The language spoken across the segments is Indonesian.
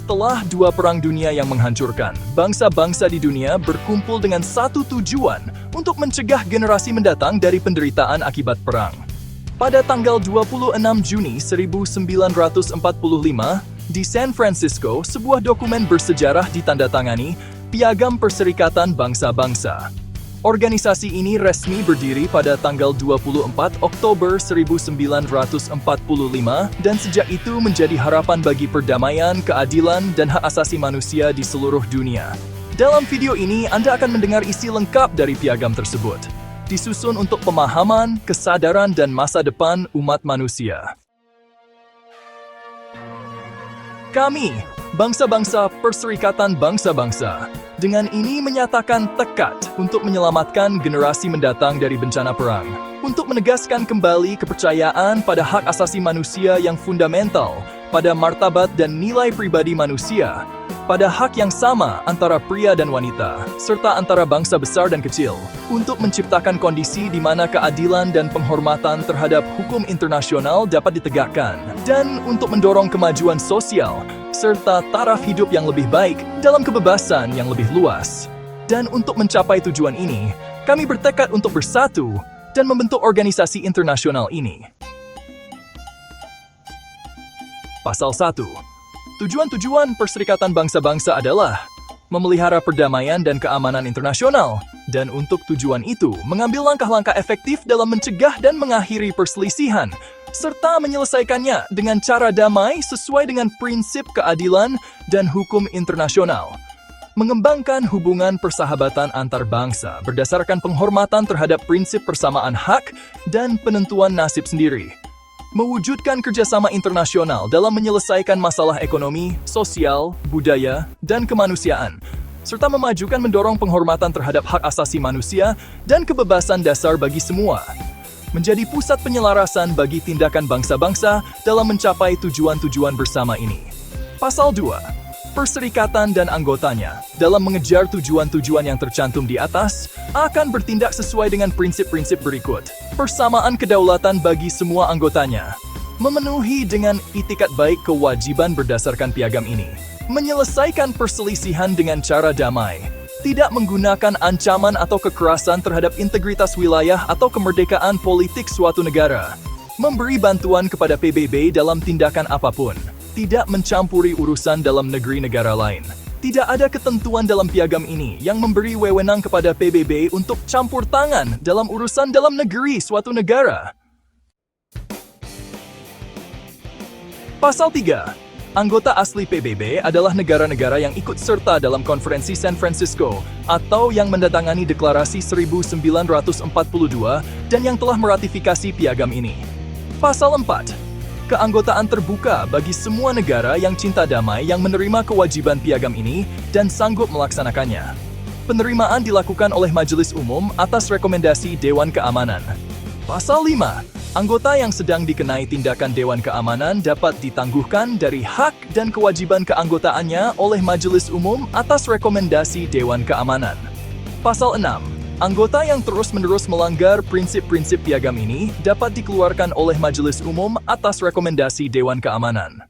Setelah dua perang dunia yang menghancurkan, bangsa-bangsa di dunia berkumpul dengan satu tujuan untuk mencegah generasi mendatang dari penderitaan akibat perang. Pada tanggal 26 Juni 1945, di San Francisco, sebuah dokumen bersejarah ditandatangani Piagam Perserikatan Bangsa-Bangsa. Organisasi ini resmi berdiri pada tanggal 24 Oktober 1945 dan sejak itu menjadi harapan bagi perdamaian, keadilan, dan hak asasi manusia di seluruh dunia. Dalam video ini, Anda akan mendengar isi lengkap dari piagam tersebut. Disusun untuk pemahaman, kesadaran, dan masa depan umat manusia. Kami, bangsa-bangsa Perserikatan Bangsa-Bangsa, dengan ini menyatakan tekad untuk menyelamatkan generasi mendatang dari bencana perang, untuk menegaskan kembali kepercayaan pada hak asasi manusia yang fundamental, pada martabat dan nilai pribadi manusia, pada hak yang sama antara pria dan wanita, serta antara bangsa besar dan kecil, untuk menciptakan kondisi di mana keadilan dan penghormatan terhadap hukum internasional dapat ditegakkan, dan untuk mendorong kemajuan sosial, serta taraf hidup yang lebih baik dalam kebebasan yang lebih luas. Dan untuk mencapai tujuan ini, kami bertekad untuk bersatu dan membentuk organisasi internasional ini. Pasal 1. Tujuan-tujuan Perserikatan Bangsa-Bangsa adalah memelihara perdamaian dan keamanan internasional, dan untuk tujuan itu mengambil langkah-langkah efektif dalam mencegah dan mengakhiri perselisihan, serta menyelesaikannya dengan cara damai sesuai dengan prinsip keadilan dan hukum internasional. Mengembangkan hubungan persahabatan antar bangsa berdasarkan penghormatan terhadap prinsip persamaan hak dan penentuan nasib sendiri. Mewujudkan kerjasama internasional dalam menyelesaikan masalah ekonomi, sosial, budaya, dan kemanusiaan, serta memajukan mendorong penghormatan terhadap hak asasi manusia dan kebebasan dasar bagi semua. Menjadi pusat penyelarasan bagi tindakan bangsa-bangsa dalam mencapai tujuan-tujuan bersama ini. Pasal 2. Perserikatan dan anggotanya dalam mengejar tujuan-tujuan yang tercantum di atas akan bertindak sesuai dengan prinsip-prinsip berikut. Persamaan kedaulatan bagi semua anggotanya. Memenuhi dengan itikat baik kewajiban berdasarkan piagam ini. Menyelesaikan perselisihan dengan cara damai. Tidak menggunakan ancaman atau kekerasan terhadap integritas wilayah atau kemerdekaan politik suatu negara. Memberi bantuan kepada PBB dalam tindakan apapun. Tidak mencampuri urusan dalam negeri negara lain. Tidak ada ketentuan dalam piagam ini yang memberi wewenang kepada PBB untuk campur tangan dalam urusan dalam negeri suatu negara. Pasal 3. Anggota asli PBB adalah negara-negara yang ikut serta dalam Konferensi San Francisco atau yang mendatangani Deklarasi 1942 dan yang telah meratifikasi piagam ini. Pasal 4. Keanggotaan terbuka bagi semua negara yang cinta damai yang menerima kewajiban piagam ini dan sanggup melaksanakannya. Penerimaan dilakukan oleh Majelis Umum atas rekomendasi Dewan Keamanan. Pasal 5. Anggota yang sedang dikenai tindakan Dewan Keamanan dapat ditangguhkan dari hak dan kewajiban keanggotaannya oleh Majelis Umum atas rekomendasi Dewan Keamanan. Pasal 6. Anggota yang terus-menerus melanggar prinsip-prinsip piagam ini dapat dikeluarkan oleh Majelis Umum atas rekomendasi Dewan Keamanan.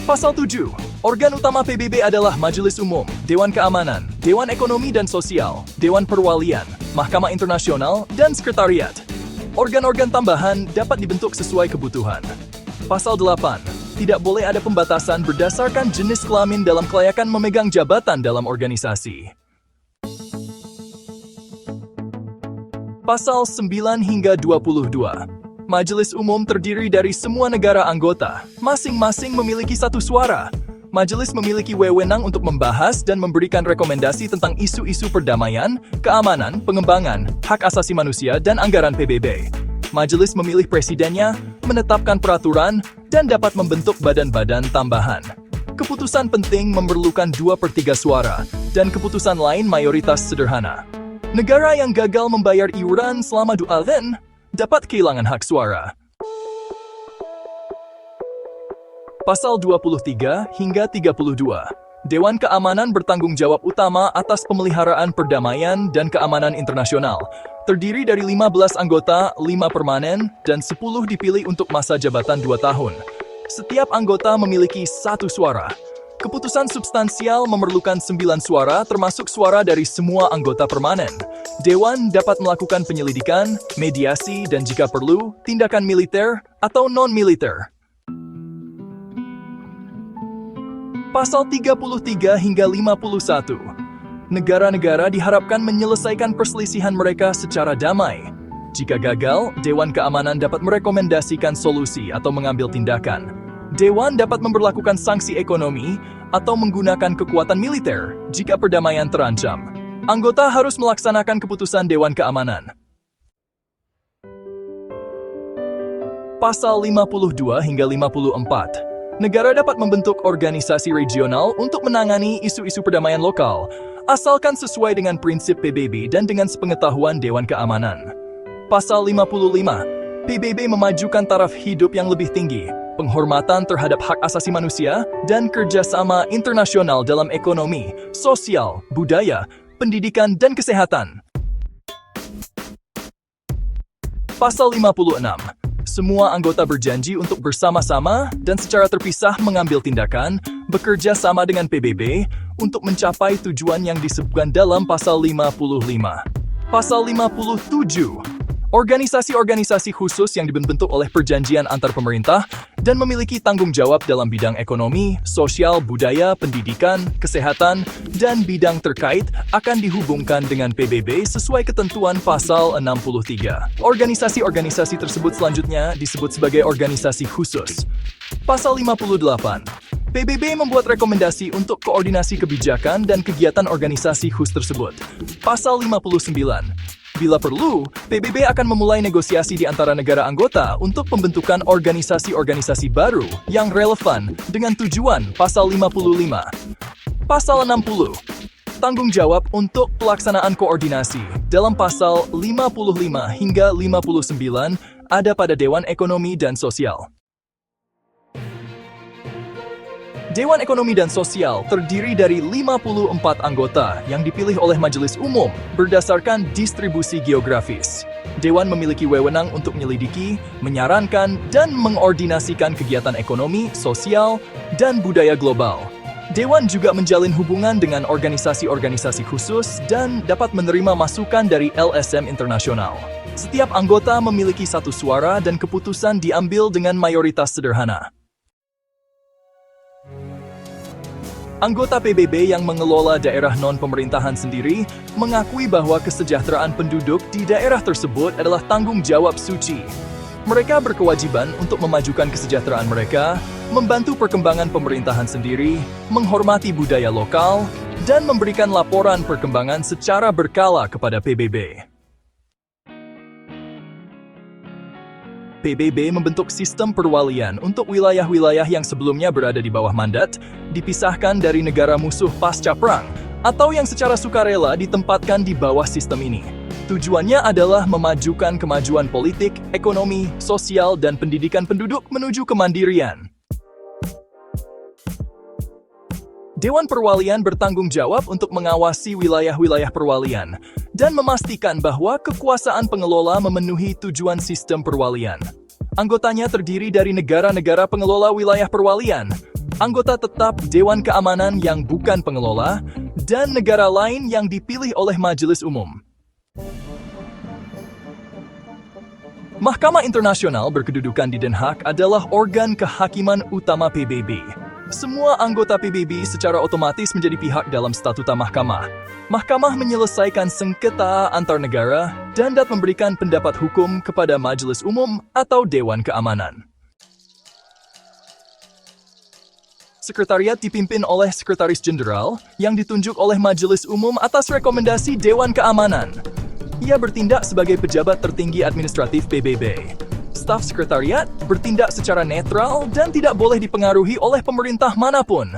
Pasal 7. Organ utama PBB adalah Majelis Umum, Dewan Keamanan, Dewan Ekonomi dan Sosial, Dewan Perwalian, Mahkamah Internasional, dan Sekretariat. Organ-organ tambahan dapat dibentuk sesuai kebutuhan. Pasal 8. Tidak boleh ada pembatasan berdasarkan jenis kelamin dalam kelayakan memegang jabatan dalam organisasi. Pasal 9 hingga 22. Majelis Umum terdiri dari semua negara anggota, masing-masing memiliki satu suara. Majelis memiliki wewenang untuk membahas dan memberikan rekomendasi tentang isu-isu perdamaian, keamanan, pengembangan, hak asasi manusia, dan anggaran PBB. Majelis memilih presidennya, menetapkan peraturan, dan dapat membentuk badan-badan tambahan. Keputusan penting memerlukan 2/3 suara, dan keputusan lain mayoritas sederhana. Negara yang gagal membayar iuran selama 2 tahun dapat kehilangan hak suara. Pasal 23 hingga 32. Dewan Keamanan bertanggung jawab utama atas pemeliharaan perdamaian dan keamanan internasional. Terdiri dari 15 anggota, 5 permanen, dan 10 dipilih untuk masa jabatan 2 tahun. Setiap anggota memiliki satu suara. Keputusan substansial memerlukan 9 suara termasuk suara dari semua anggota permanen. Dewan dapat melakukan penyelidikan, mediasi, dan jika perlu, tindakan militer atau non-militer. Pasal 33 hingga 51. Negara-negara diharapkan menyelesaikan perselisihan mereka secara damai. Jika gagal, Dewan Keamanan dapat merekomendasikan solusi atau mengambil tindakan. Dewan dapat memberlakukan sanksi ekonomi atau menggunakan kekuatan militer jika perdamaian terancam. Anggota harus melaksanakan keputusan Dewan Keamanan. Pasal 52 hingga 54. Negara dapat membentuk organisasi regional untuk menangani isu-isu perdamaian lokal, asalkan sesuai dengan prinsip PBB dan dengan sepengetahuan Dewan Keamanan. Pasal 55. PBB memajukan taraf hidup yang lebih tinggi, penghormatan terhadap hak asasi manusia, dan kerjasama internasional dalam ekonomi, sosial, budaya, pendidikan, dan kesehatan. Pasal 56. Semua anggota berjanji untuk bersama-sama dan secara terpisah mengambil tindakan, bekerja sama dengan PBB untuk mencapai tujuan yang disebutkan dalam Pasal 55. Pasal 57. Organisasi-organisasi khusus yang dibentuk oleh perjanjian antar pemerintah dan memiliki tanggung jawab dalam bidang ekonomi, sosial, budaya, pendidikan, kesehatan, dan bidang terkait akan dihubungkan dengan PBB sesuai ketentuan Pasal 63. Organisasi-organisasi tersebut selanjutnya disebut sebagai organisasi khusus. Pasal 58. PBB membuat rekomendasi untuk koordinasi kebijakan dan kegiatan organisasi khusus tersebut. Pasal 59. Bila perlu, PBB akan memulai negosiasi di antara negara anggota untuk pembentukan organisasi-organisasi baru yang relevan dengan tujuan Pasal 55. Pasal 60. Tanggung jawab untuk pelaksanaan koordinasi dalam Pasal 55 hingga 59 ada pada Dewan Ekonomi dan Sosial. Dewan Ekonomi dan Sosial terdiri dari 54 anggota yang dipilih oleh Majelis Umum berdasarkan distribusi geografis. Dewan memiliki wewenang untuk menyelidiki, menyarankan, dan mengordinasikan kegiatan ekonomi, sosial, dan budaya global. Dewan juga menjalin hubungan dengan organisasi-organisasi khusus dan dapat menerima masukan dari LSM internasional. Setiap anggota memiliki satu suara dan keputusan diambil dengan mayoritas sederhana. Anggota PBB yang mengelola daerah non-pemerintahan sendiri mengakui bahwa kesejahteraan penduduk di daerah tersebut adalah tanggung jawab suci. Mereka berkewajiban untuk memajukan kesejahteraan mereka, membantu perkembangan pemerintahan sendiri, menghormati budaya lokal, dan memberikan laporan perkembangan secara berkala kepada PBB. PBB membentuk sistem perwalian untuk wilayah-wilayah yang sebelumnya berada di bawah mandat, dipisahkan dari negara musuh pasca perang, atau yang secara sukarela ditempatkan di bawah sistem ini. Tujuannya adalah memajukan kemajuan politik, ekonomi, sosial, dan pendidikan penduduk menuju kemandirian. Dewan Perwalian bertanggung jawab untuk mengawasi wilayah-wilayah perwalian dan memastikan bahwa kekuasaan pengelola memenuhi tujuan sistem perwalian. Anggotanya terdiri dari negara-negara pengelola wilayah perwalian, anggota tetap Dewan Keamanan yang bukan pengelola, dan negara lain yang dipilih oleh Majelis Umum. Mahkamah Internasional berkedudukan di Den Haag adalah organ kehakiman utama PBB. Semua anggota PBB secara otomatis menjadi pihak dalam statuta mahkamah. Mahkamah menyelesaikan sengketa antar negara dan dapat memberikan pendapat hukum kepada Majelis Umum atau Dewan Keamanan. Sekretariat dipimpin oleh Sekretaris Jenderal yang ditunjuk oleh Majelis Umum atas rekomendasi Dewan Keamanan. Ia bertindak sebagai pejabat tertinggi administratif PBB. Staf sekretariat bertindak secara netral dan tidak boleh dipengaruhi oleh pemerintah manapun.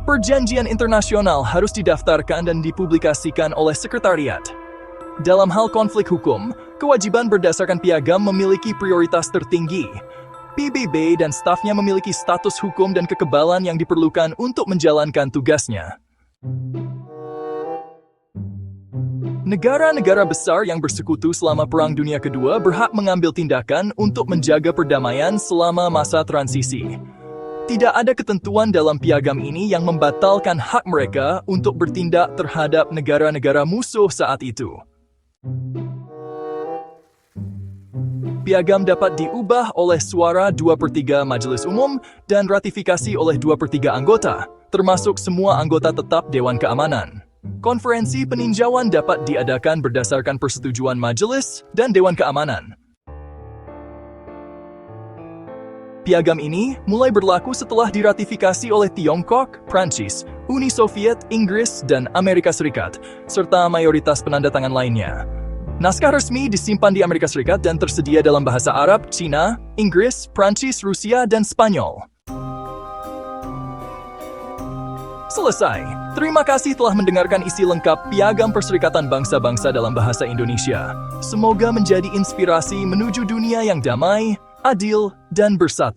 Perjanjian internasional harus didaftarkan dan dipublikasikan oleh sekretariat. Dalam hal konflik hukum, kewajiban berdasarkan piagam memiliki prioritas tertinggi. PBB dan stafnya memiliki status hukum dan kekebalan yang diperlukan untuk menjalankan tugasnya. Negara-negara besar yang bersekutu selama Perang Dunia Kedua berhak mengambil tindakan untuk menjaga perdamaian selama masa transisi. Tidak ada ketentuan dalam piagam ini yang membatalkan hak mereka untuk bertindak terhadap negara-negara musuh saat itu. Piagam dapat diubah oleh suara 2/3 Majelis Umum dan ratifikasi oleh 2/3 anggota, termasuk semua anggota tetap Dewan Keamanan. Konferensi peninjauan dapat diadakan berdasarkan persetujuan Majelis dan Dewan Keamanan. Piagam ini mulai berlaku setelah diratifikasi oleh Tiongkok, Prancis, Uni Soviet, Inggris, dan Amerika Serikat, serta mayoritas penandatangan lainnya. Naskah resmi disimpan di Amerika Serikat dan tersedia dalam bahasa Arab, Cina, Inggris, Prancis, Rusia, dan Spanyol. Selesai. Terima kasih telah mendengarkan isi lengkap Piagam Perserikatan Bangsa-Bangsa dalam bahasa Indonesia. Semoga menjadi inspirasi menuju dunia yang damai, adil, dan bersatu.